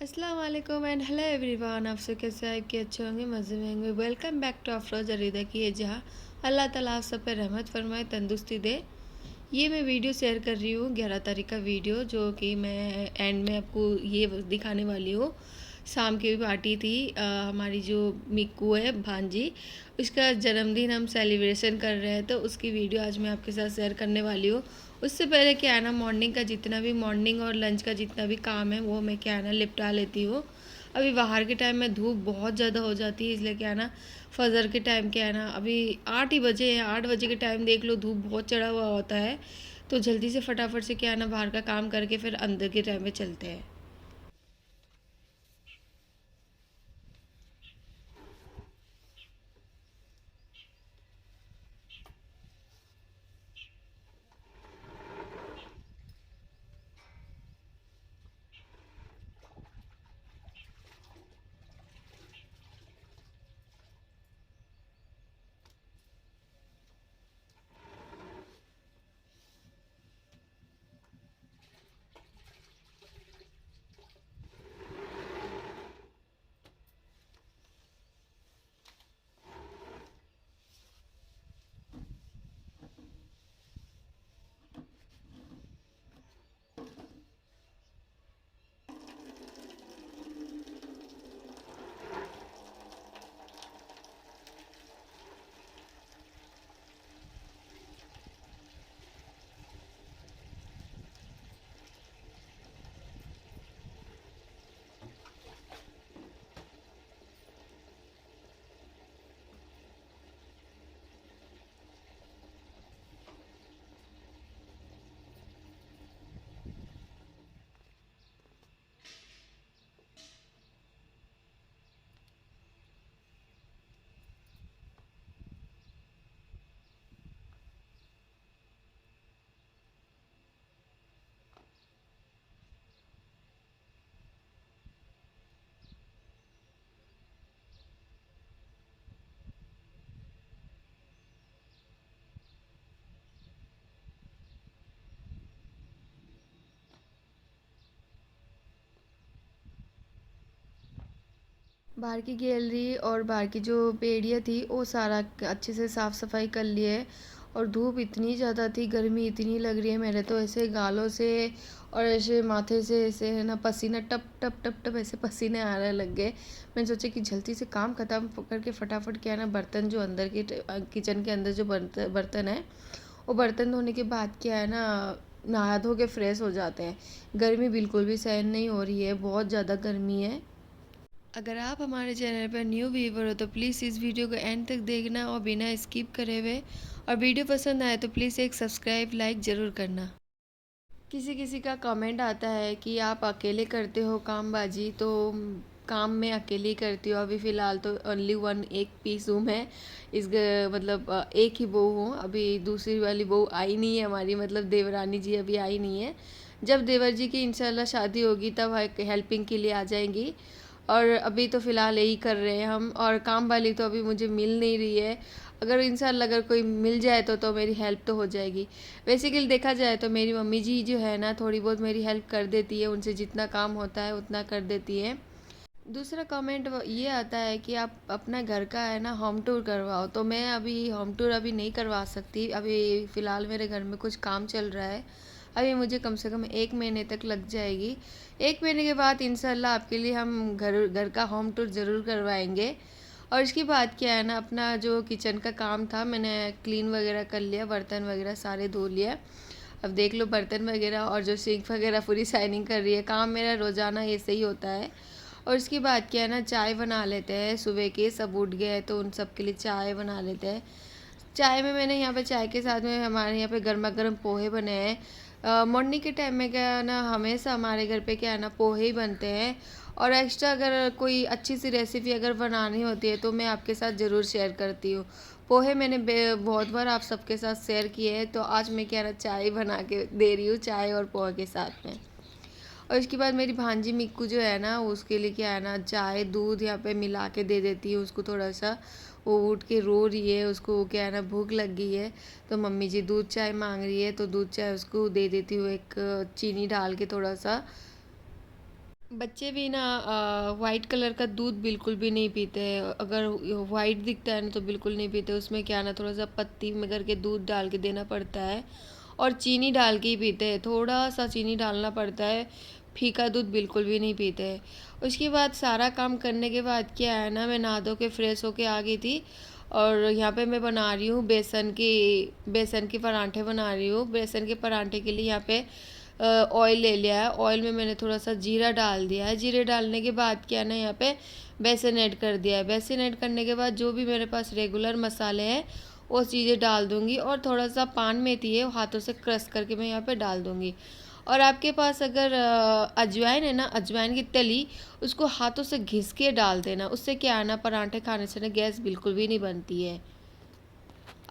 अस्सलाम वालेकुम and hello everyone. आप सब कैसे हैं? कि अच्छे होंगे, मज़े में होंगे। Welcome back to Afroz Arida की ये जहाँ। अल्लाह ताला आप सब पर रहमत फरमाए, तंदुरुस्ती दे। ये मैं वीडियो शेयर कर रही हूँ 11 तारीख का वीडियो, जो कि मैं एंड में आपको ये दिखाने वाली हूँ। शाम की पार्टी थी, हमारी जो मिक्कू है भांजी, उसका जन्मदिन हम सेलिब्रेशन कर रहे हैं, तो उसकी वीडियो आज मैं आपके साथ शेयर करने वाली हूँ। उससे पहले क्या है ना, मॉर्निंग का जितना भी मॉर्निंग और लंच का जितना भी काम है वो मैं क्या है ना निपटा लेती हूँ। अभी बाहर के टाइम में धूप बहुत ज़्यादा हो जाती है, इसलिए क्या है ना फजर के टाइम क्या है ना, अभी 8 ही बजे हैं, 8 बजे के टाइम देख लो धूप बहुत चढ़ा हुआ होता है। तो जल्दी से फटाफट से क्या है ना बाहर का काम करके फिर अंदर के टाइम में चलते हैं। बाहर की गैलरी और बाहर की जो पेड़ियाँ थी वो सारा अच्छे से साफ़ सफाई कर लिए। और धूप इतनी ज़्यादा थी, गर्मी इतनी लग रही है, मेरे तो ऐसे गालों से और ऐसे माथे से ऐसे है ना पसीना टप टप टप टप ऐसे पसीने आने लग गए। मैंने सोचा कि जल्दी से काम ख़त्म करके फटाफट क्या है ना बर्तन जो अंदर के किचन के अंदर जो बर्तन है वो बर्तन धोने के बाद क्या है ना नहा धो के फ्रेश हो जाते हैं। गर्मी बिल्कुल भी सहन नहीं हो रही है, बहुत ज़्यादा गर्मी है। अगर आप हमारे चैनल पर न्यू व्यूवर हो तो प्लीज़ इस वीडियो को एंड तक देखना और बिना स्किप करे हुए, और वीडियो पसंद आए तो प्लीज़ एक सब्सक्राइब लाइक ज़रूर करना। किसी किसी का कमेंट आता है कि आप अकेले करते हो काम बाजी, तो काम मैं अकेले ही करती हूँ। अभी फ़िलहाल तो ओनली वन एक पीस हूँ मैं, मतलब एक ही बहू हूँ। अभी दूसरी वाली बहू आई नहीं है हमारी, मतलब देवरानी जी अभी आई नहीं है। जब देवर जी की इंशाल्लाह शादी होगी तब हेल्पिंग के लिए आ जाएंगी। और अभी तो फ़िलहाल यही कर रहे हैं हम, और काम वाली तो अभी मुझे मिल नहीं रही है। अगर इंशाल्लाह अगर कोई मिल जाए तो मेरी हेल्प तो हो जाएगी। बेसिकली देखा जाए तो मेरी मम्मी जी जो है ना थोड़ी बहुत मेरी हेल्प कर देती है, उनसे जितना काम होता है उतना कर देती है। दूसरा कमेंट ये आता है कि आप अपना घर का है ना होम टूर करवाओ, तो मैं अभी होम टूर अभी नहीं करवा सकती। अभी फ़िलहाल मेरे घर में कुछ काम चल रहा है। अभी मुझे कम से कम 1 महीने तक लग जाएगी। 1 महीने के बाद इंशाल्लाह आपके लिए हम घर घर का होम टूर ज़रूर करवाएंगे। और इसके बाद क्या है ना, अपना जो किचन का काम था मैंने क्लीन वगैरह कर लिया, बर्तन वगैरह सारे धो लिया। अब देख लो बर्तन वगैरह और जो सिंक वगैरह पूरी शाइनिंग कर रही है। काम मेरा रोज़ाना ऐसे ही होता है। और इसके बाद क्या है ना, चाय बना लेते हैं। सुबह के सब उठ गए तो उन सब के लिए चाय बना लेते हैं। चाय में मैंने यहाँ पे चाय के साथ में हमारे यहाँ पे गर्मा गर्म पोहे बने हैं। मॉर्निंग के टाइम में क्या है ना, हमेशा हमारे घर पे क्या है ना पोहे ही बनते हैं। और एक्स्ट्रा अगर कोई अच्छी सी रेसिपी अगर बनानी होती है तो मैं आपके साथ ज़रूर शेयर करती हूँ। पोहे मैंने बहुत बार आप सबके साथ शेयर किए हैं, तो आज मैं क्या है ना चाय बना के दे रही हूँ, चाय और पोहे के साथ में। और इसके बाद मेरी भांजी मिक्कू जो है ना उसके लिए क्या है ना चाय दूध यहाँ पे मिला के दे देती है उसको थोड़ा सा। वो उठ के रो रही है, उसको क्या है ना भूख लग गई है, तो मम्मी जी दूध चाय मांग रही है तो दूध चाय उसको दे देती हूँ, एक चीनी डाल के थोड़ा सा। बच्चे भी ना वाइट कलर का दूध बिल्कुल भी नहीं पीते हैं। अगर वाइट दिखता है ना तो बिल्कुल नहीं पीते। उसमें क्या ना थोड़ा सा पत्ती में करके दूध डाल के देना पड़ता है, और चीनी डाल के ही पीते हैं। थोड़ा सा चीनी डालना पड़ता है, फीका दूध बिल्कुल भी नहीं पीते हैं। उसके बाद सारा काम करने के बाद क्या है ना, मैं नहा धो के फ्रेश होके आ गई थी। और यहाँ पे मैं बना रही हूँ बेसन के परांठे बना रही हूँ। बेसन के परांठे के लिए यहाँ पे ऑयल ले लिया है। ऑयल में मैंने थोड़ा सा जीरा डाल दिया है। जीरे डालने के बाद क्या है ना, यहाँ पे बेसन ऐड कर दिया है। बेसन ऐड करने के बाद जो भी मेरे पास रेगुलर मसाले हैं वो चीज़ें डाल दूँगी, और थोड़ा सा पान मेथी है वो हाथों से क्रश करके मैं यहाँ पे डाल दूँगी। और आपके पास अगर अजवाइन है ना, अजवाइन की तली, उसको हाथों से घिस के डाल देना। उससे क्या है ना, परांठे खाने से ना गैस बिल्कुल भी नहीं बनती है।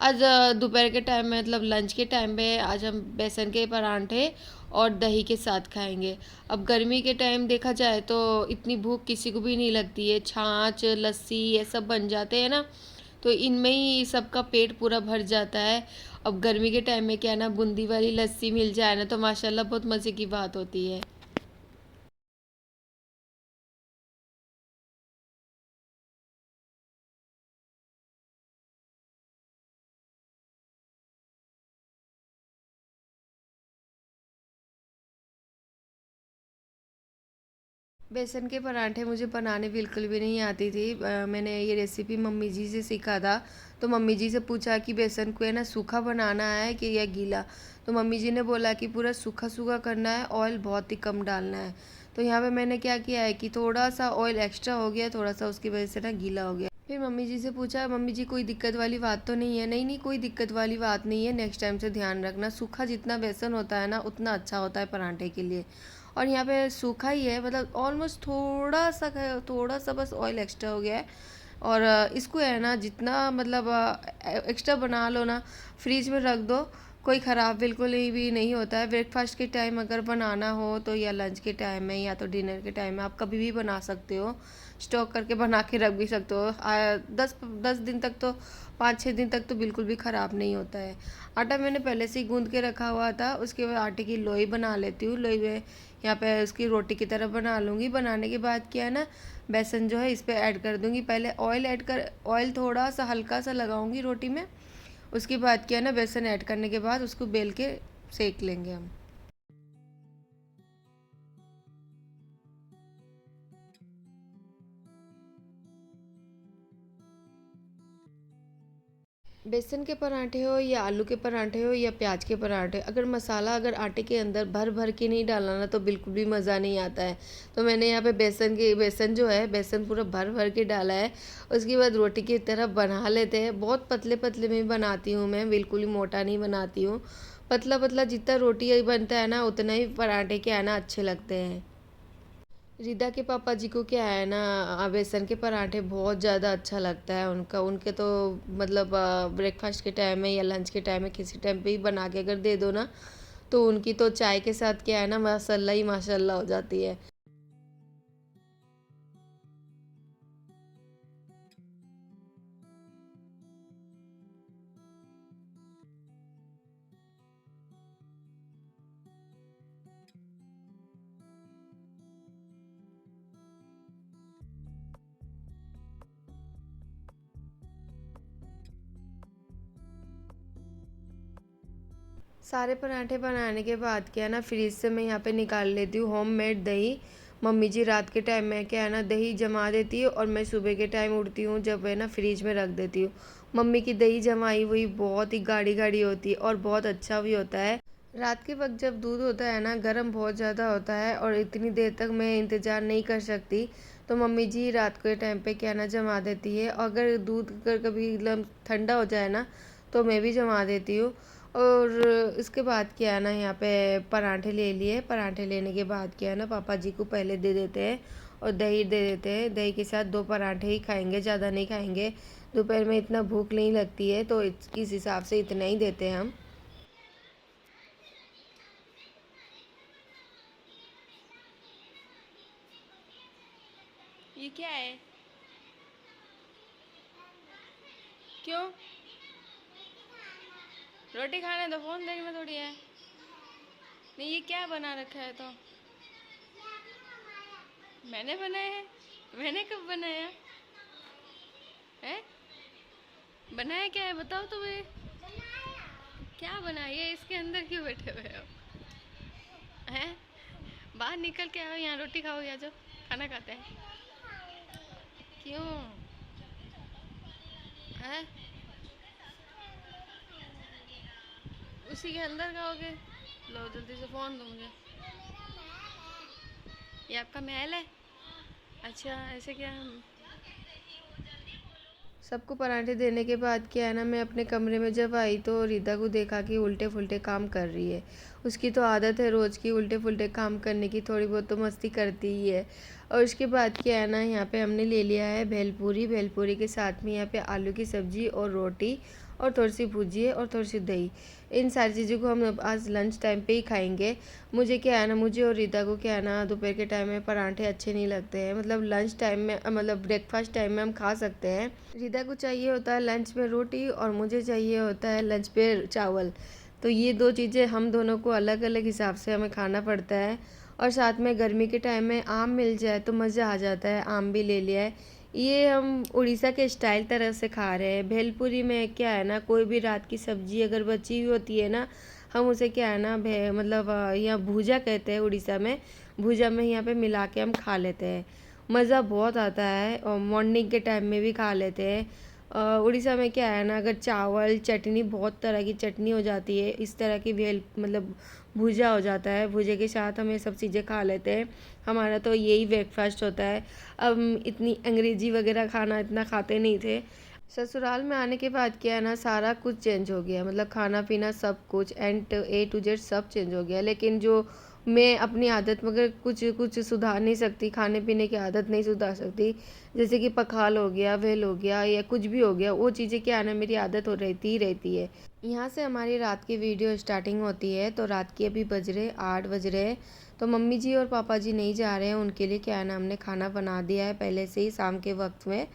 आज दोपहर के टाइम में मतलब लंच के टाइम पे आज हम बेसन के परांठे और दही के साथ खाएंगे। अब गर्मी के टाइम देखा जाए तो इतनी भूख किसी को भी नहीं लगती है। छाछ लस्सी ये सब बन जाते हैं ना, तो इनमें ही सबका पेट पूरा भर जाता है। अब गर्मी के टाइम में क्या है ना, बूंदी वाली लस्सी मिल जाए ना तो माशाल्लाह बहुत मज़े की बात होती है। बेसन के परांठे मुझे बनाने बिल्कुल भी नहीं आती थी। मैंने ये रेसिपी मम्मी जी से सीखा था। तो मम्मी जी से पूछा कि बेसन को है ना सूखा बनाना है कि या गीला। तो मम्मी जी ने बोला कि पूरा सूखा सूखा करना है, ऑयल बहुत ही कम डालना है। तो यहाँ पे मैंने क्या किया है कि थोड़ा सा ऑयल एक्स्ट्रा हो गया, थोड़ा सा उसकी वजह से ना गीला हो गया। फिर मम्मी जी से पूछा, मम्मी जी कोई दिक्कत वाली बात तो नहीं है? नहीं नहीं, कोई दिक्कत वाली बात नहीं है, नेक्स्ट टाइम से ध्यान रखना। सूखा जितना बेसन होता है ना उतना अच्छा होता है पराठे के लिए। और यहाँ पे सूखा ही है, मतलब ऑलमोस्ट थोड़ा सा बस ऑयल एक्स्ट्रा हो गया है। और इसको है ना जितना मतलब एक्स्ट्रा बना लो ना, फ्रिज में रख दो, कोई ख़राब बिल्कुल ही भी नहीं होता है। ब्रेकफास्ट के टाइम अगर बनाना हो तो, या लंच के टाइम में, या तो डिनर के टाइम में, आप कभी भी बना सकते हो। स्टॉक करके बना के रख भी सकते हो। 10 दिन तक तो, 5-6 दिन तक तो बिल्कुल भी ख़राब नहीं होता है। आटा मैंने पहले से ही गूंद के रखा हुआ था। उसके बाद आटे की लोई बना लेती हूँ। लोई में यहाँ पे उसकी रोटी की तरह बना लूँगी। बनाने के बाद क्या है ना, बेसन जो है इस पर ऐड कर दूँगी। पहले ऑयल थोड़ा सा हल्का सा लगाऊँगी रोटी में। उसके बाद क्या है ना, बेसन ऐड करने के बाद उसको बेल के सेक लेंगे हम। बेसन के पराठे हो या आलू के पराठे हो या प्याज के पराठे, अगर मसाला अगर आटे के अंदर भर भर के नहीं डाला ना तो बिल्कुल भी मज़ा नहीं आता है। तो मैंने यहाँ पे बेसन जो है, बेसन पूरा भर भर के डाला है। उसके बाद रोटी की तरह बना लेते हैं। बहुत पतले पतले में बनाती हूँ मैं, बिल्कुल ही मोटा नहीं बनाती हूँ। पतला पतला जितना रोटी बनता है ना उतना ही पराठे के आना अच्छे लगते हैं। रिदा के पापा जी को क्या है ना, बेसन के पराठे बहुत ज़्यादा अच्छा लगता है उनका। उनके तो मतलब ब्रेकफास्ट के टाइम में या लंच के टाइम में किसी टाइम पे ही बना के अगर दे दो ना, तो उनकी तो चाय के साथ क्या है ना, माशाल्लाह ही माशाल्लाह हो जाती है। सारे पराठे बनाने के बाद क्या है ना, फ्रिज से मैं यहाँ पे निकाल लेती हूँ होममेड दही। मम्मी जी रात के टाइम में क्या है ना दही जमा देती है, और मैं सुबह के टाइम उठती हूँ जब है ना फ्रिज में रख देती हूँ। मम्मी की दही जमाई हुई बहुत ही गाढ़ी गाढ़ी होती है और बहुत अच्छा भी होता है। रात के वक्त जब दूध होता है ना, गर्म बहुत ज़्यादा होता है और इतनी देर तक मैं इंतज़ार नहीं कर सकती। तो मम्मी जी रात के टाइम पे क्या ना जमा देती है। अगर दूध अगर कभी मतलब ठंडा हो जाए ना तो मैं भी जमा देती हूँ। और इसके बाद क्या है ना, यहाँ पे पराठे ले लिए। पराठे लेने के बाद क्या है ना, पापा जी को पहले दे देते हैं और दही दे देते हैं। दही के साथ 2 पराठे ही खाएंगे, ज़्यादा नहीं खाएंगे। दोपहर में इतना भूख नहीं लगती है तो इस हिसाब से इतना ही देते हैं हम। ये क्या है? क्यों? रोटी खाने तो फोन देखना थोड़ी है। नहीं, ये क्या बना रखा है तो? मैंने बनाया है? मैंने कब बनाया है? बनाया क्या है बताओ तुम्हें? क्या बनाया? इसके अंदर क्यों बैठे हुए हो? हैं? बाहर निकल के आओ, यहाँ रोटी खाओ, या जो खाना खाते हैं। क्यों? है? उसी के अंदर खाओगे? लो जल्दी से फ़ोन दो मुझे। ये आपका महल है? अच्छा, ऐसे क्या? सबको पराठे देने के बाद क्या है ना, मैं अपने कमरे में जब आई तो रिदा को देखा कि उल्टे फुल्टे काम कर रही है। उसकी तो आदत है रोज़ की उल्टे फुल्टे काम करने की, थोड़ी बहुत तो मस्ती करती ही है। और उसके बाद क्या है ना, यहाँ पे हमने ले लिया है भेलपूरी। भेलपूरी के साथ में यहाँ पे आलू की सब्ज़ी और रोटी और थोड़ी सी भुजिया और थोड़ी सी दही। इन सारी चीज़ों को हम आज लंच टाइम पे ही खाएंगे। मुझे क्या है ना, मुझे और रीता को क्या है ना, दोपहर के टाइम में पराठे अच्छे नहीं लगते हैं। मतलब लंच टाइम में, मतलब ब्रेकफास्ट टाइम में हम खा सकते हैं। रीता को चाहिए होता है लंच में रोटी और मुझे चाहिए होता है लंच पे चावल। तो ये दो चीज़ें हम दोनों को अलग अलग हिसाब से हमें खाना पड़ता है। और साथ में गर्मी के टाइम में आम मिल जाए तो मज़ा आ जाता है, आम भी ले लिया है। ये हम उड़ीसा के स्टाइल तरह से खा रहे हैं। भेलपुरी में क्या है ना, कोई भी रात की सब्जी अगर बची हुई होती है ना, हम उसे क्या है ना, मतलब यहाँ भूजा कहते हैं उड़ीसा में। भूजा में यहाँ पे मिला के हम खा लेते हैं। मज़ा बहुत आता है और मॉर्निंग के टाइम में भी खा लेते हैं। उड़ीसा में क्या है ना, अगर चावल चटनी, बहुत तरह की चटनी हो जाती है, इस तरह की भेल मतलब भुजा हो जाता है। भुजे के साथ हम ये सब चीज़ें खा लेते हैं। हमारा तो यही ब्रेकफास्ट होता है। अब इतनी अंग्रेजी वगैरह खाना इतना खाते नहीं थे। ससुराल में आने के बाद क्या है ना, सारा कुछ चेंज हो गया। मतलब खाना पीना सब कुछ एंड ए टू जेड सब चेंज हो गया। लेकिन जो मैं अपनी आदत मगर कुछ कुछ सुधार नहीं सकती, खाने पीने की आदत नहीं सुधार सकती। जैसे कि पखाल हो गया, वेल हो गया, या कुछ भी हो गया, वो चीज़ें क्या है ना, मेरी आदत हो रहती ही रहती है। यहाँ से हमारी रात की वीडियो स्टार्टिंग होती है। तो रात के अभी बज रहे 8 बज रहे हैं। तो मम्मी जी और पापा जी नहीं जा रहे हैं, उनके लिए क्या है ना, हमने खाना बना दिया है पहले से ही शाम के वक्त में।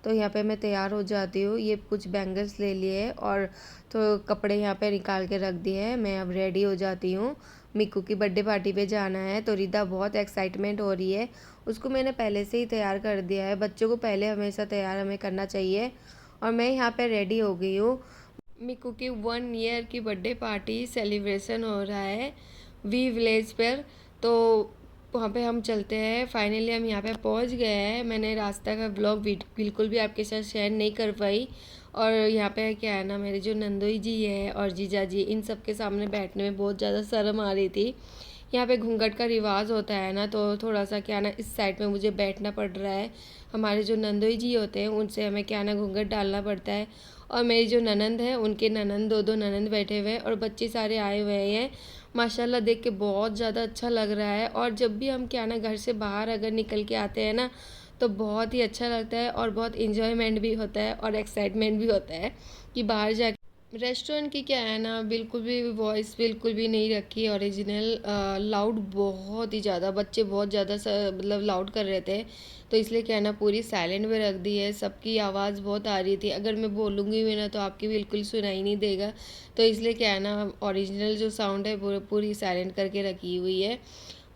तो यहाँ पे मैं तैयार हो जाती हूँ। ये कुछ बैंगल्स ले लिए और तो कपड़े यहाँ पे निकाल के रख दिए हैं। मैं अब रेडी हो जाती हूँ। मिक्कू की बर्थडे पार्टी पे जाना है। तो रिदा बहुत एक्साइटमेंट हो रही है। उसको मैंने पहले से ही तैयार कर दिया है। बच्चों को पहले हमेशा तैयार हमें करना चाहिए। और मैं यहाँ पे रेडी हो गई हूँ। मिक्कू की 1 ईयर की बर्थडे पार्टी सेलिब्रेशन हो रहा है वी विलेज पर। तो वहाँ पे हम चलते हैं। फाइनली हम यहाँ पे पहुँच गए हैं। मैंने रास्ता का ब्लॉग बिल्कुल भी आपके साथ शेयर नहीं कर पाई। और यहाँ पे क्या है ना, मेरे जो नंदोई जी है और जीजा जी, इन सब के सामने बैठने में बहुत ज़्यादा शर्म आ रही थी। यहाँ पे घूंघट का रिवाज होता है ना, तो थोड़ा सा क्या ना, इस साइड में मुझे बैठना पड़ रहा है। हमारे जो नंदोई जी होते हैं उनसे हमें क्या ना घूंघट डालना पड़ता है। और मेरी जो ननंद है, उनके ननंद, दो ननंद बैठे हुए हैं और बच्चे सारे आए हुए हैं। माशाल्लाह देख के बहुत ज़्यादा अच्छा लग रहा है। और जब भी हम क्या ना घर से बाहर अगर निकल के आते हैं ना, तो बहुत ही अच्छा लगता है और बहुत इन्जॉयमेंट भी होता है और एक्साइटमेंट भी होता है कि बाहर जा। रेस्टोरेंट की क्या है ना, बिल्कुल भी वॉइस बिल्कुल भी नहीं रखी ओरिजिनल। लाउड बहुत ही ज़्यादा, बच्चे बहुत ज़्यादा मतलब लाउड कर रहे थे। तो इसलिए क्या है ना, पूरी साइलेंट में रख दी है। सबकी आवाज़ बहुत आ रही थी। अगर मैं बोलूँगी भी ना तो आपकी बिल्कुल सुनाई नहीं देगा। तो इसलिए क्या है ना, ओरिजिनल जो साउंड है पूरी साइलेंट करके रखी हुई है।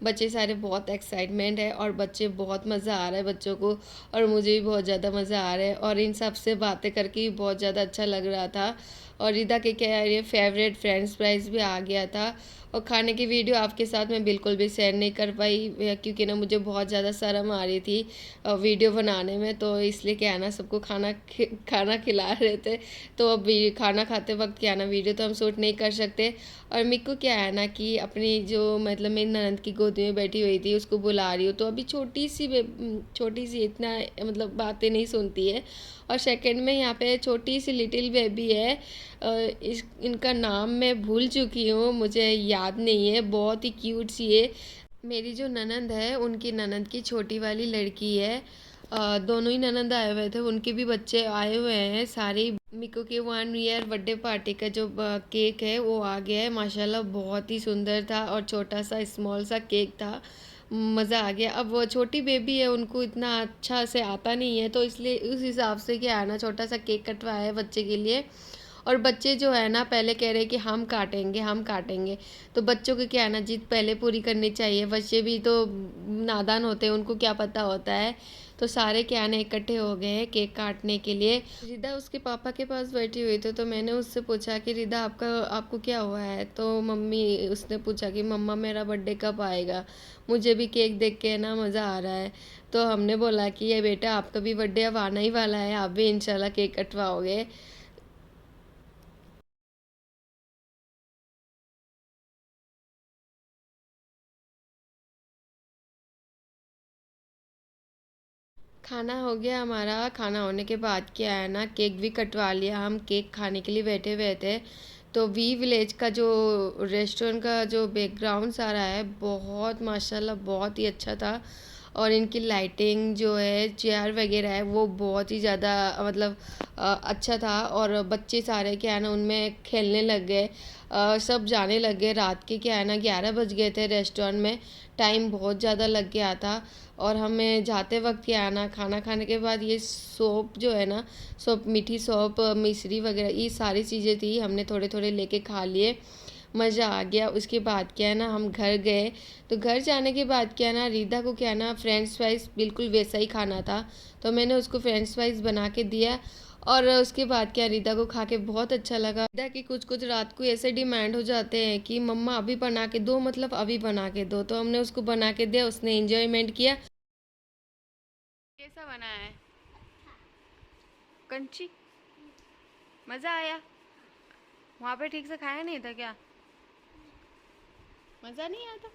बच्चे सारे बहुत एक्साइटमेंट है और बच्चे बहुत मज़ा आ रहा है बच्चों को। और मुझे भी बहुत ज़्यादा मज़ा आ रहा है और इन सब से बातें करके भी बहुत ज़्यादा अच्छा लग रहा था। और रिदा के क्या है, ये फेवरेट फ्रेंच फ्राइज भी आ गया था। और खाने की वीडियो आपके साथ मैं बिल्कुल भी शेयर नहीं कर पाई, क्योंकि ना मुझे बहुत ज़्यादा शर्म आ रही थी वीडियो बनाने में। तो इसलिए क्या है ना, सबको खाना खिला रहे थे। तो अब खाना खाते वक्त क्या है ना, वीडियो तो हम शूट नहीं कर सकते। और मिक्कू क्या है ना कि अपनी जो मतलब मेरी ननद की गोदी में बैठी हुई थी, उसको बुला रही हूँ। तो अभी छोटी सी इतना मतलब बातें नहीं सुनती है। और सेकंड में यहाँ पे छोटी सी लिटिल बेबी है। इनका नाम मैं भूल चुकी हूँ, मुझे याद नहीं है। बहुत ही क्यूट सी है। मेरी जो ननंद है, उनकी ननंद की छोटी वाली लड़की है। दोनों ही ननंद आए हुए थे, उनके भी बच्चे आए हुए हैं सारे। मिको के 1 ईयर बर्थडे पार्टी का जो केक है वो आ गया है। माशाल्लाह बहुत ही सुंदर था और छोटा सा स्मॉल सा केक था। मज़ा आ गया। अब वो छोटी बेबी है, उनको इतना अच्छा से आता नहीं है, तो इसलिए उस हिसाब से क्या है ना, छोटा सा केक कटवाया है बच्चे के लिए। और बच्चे जो है ना पहले कह रहे कि हम काटेंगे हम काटेंगे। तो बच्चों की क्या है ना जिद पहले पूरी करनी चाहिए, बच्चे भी तो नादान होते हैं, उनको क्या पता होता है। तो सारे क्या है ना इकट्ठे हो गए हैं केक काटने के लिए। रिदा उसके पापा के पास बैठी हुई थी, तो मैंने उससे पूछा कि रिदा आपको क्या हुआ है। तो मम्मी उसने पूछा कि मम्मा मेरा बर्थडे कब आएगा, मुझे भी केक देख के ना मज़ा आ रहा है। तो हमने बोला कि ये बेटा आपका भी बर्थडे अब आना ही वाला है, आप भी इंशाल्लाह केक कटवाओगे। खाना हो गया हमारा। खाना होने के बाद क्या है ना केक भी कटवा लिया, हम केक खाने के लिए बैठे हुए थे। तो वी विलेज का जो रेस्टोरेंट का जो बैकग्राउंड सारा है बहुत माशाल्लाह बहुत ही अच्छा था। और इनकी लाइटिंग जो है चेयर वगैरह है वो बहुत ही ज़्यादा मतलब अच्छा था। और बच्चे सारे क्या है ना उनमें खेलने लग गए, सब जाने लग गए। रात के क्या है ना 11 बज गए थे, रेस्टोरेंट में टाइम बहुत ज़्यादा लग गया था। और हमें जाते वक्त क्या है ना खाना खाने के बाद ये सौंफ जो है ना, सौंफ मीठी सौंफ मिश्री वगैरह ये सारी चीज़ें थी, हमने थोड़े थोड़े लेके खा लिए, मज़ा आ गया। उसके बाद क्या है ना हम घर गए। तो घर जाने के बाद क्या है ना रीदा को क्या है ना फ्रेंच फ्राइज़ बिल्कुल वैसा ही खाना था, तो मैंने उसको फ्रेंच फ्राइज़ बना के दिया। और उसके बाद क्या रीदा को खा के बहुत अच्छा लगा। रीदा की कुछ कुछ रात को ऐसे डिमांड हो जाते हैं कि मम्मा अभी बना के दो, मतलब अभी बना के दो। तो हमने उसको बना के दिया, उसने एंजॉयमेंट किया। कैसा बना है कंची? मज़ा आया? वहाँ पे ठीक से खाया नहीं था क्या? मज़ा नहीं आता?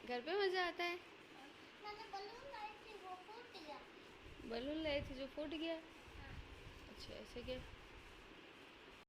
घर पे मज़ा आता है। बलून लाए थे जो फूट गया। अच्छा ऐसे क्या?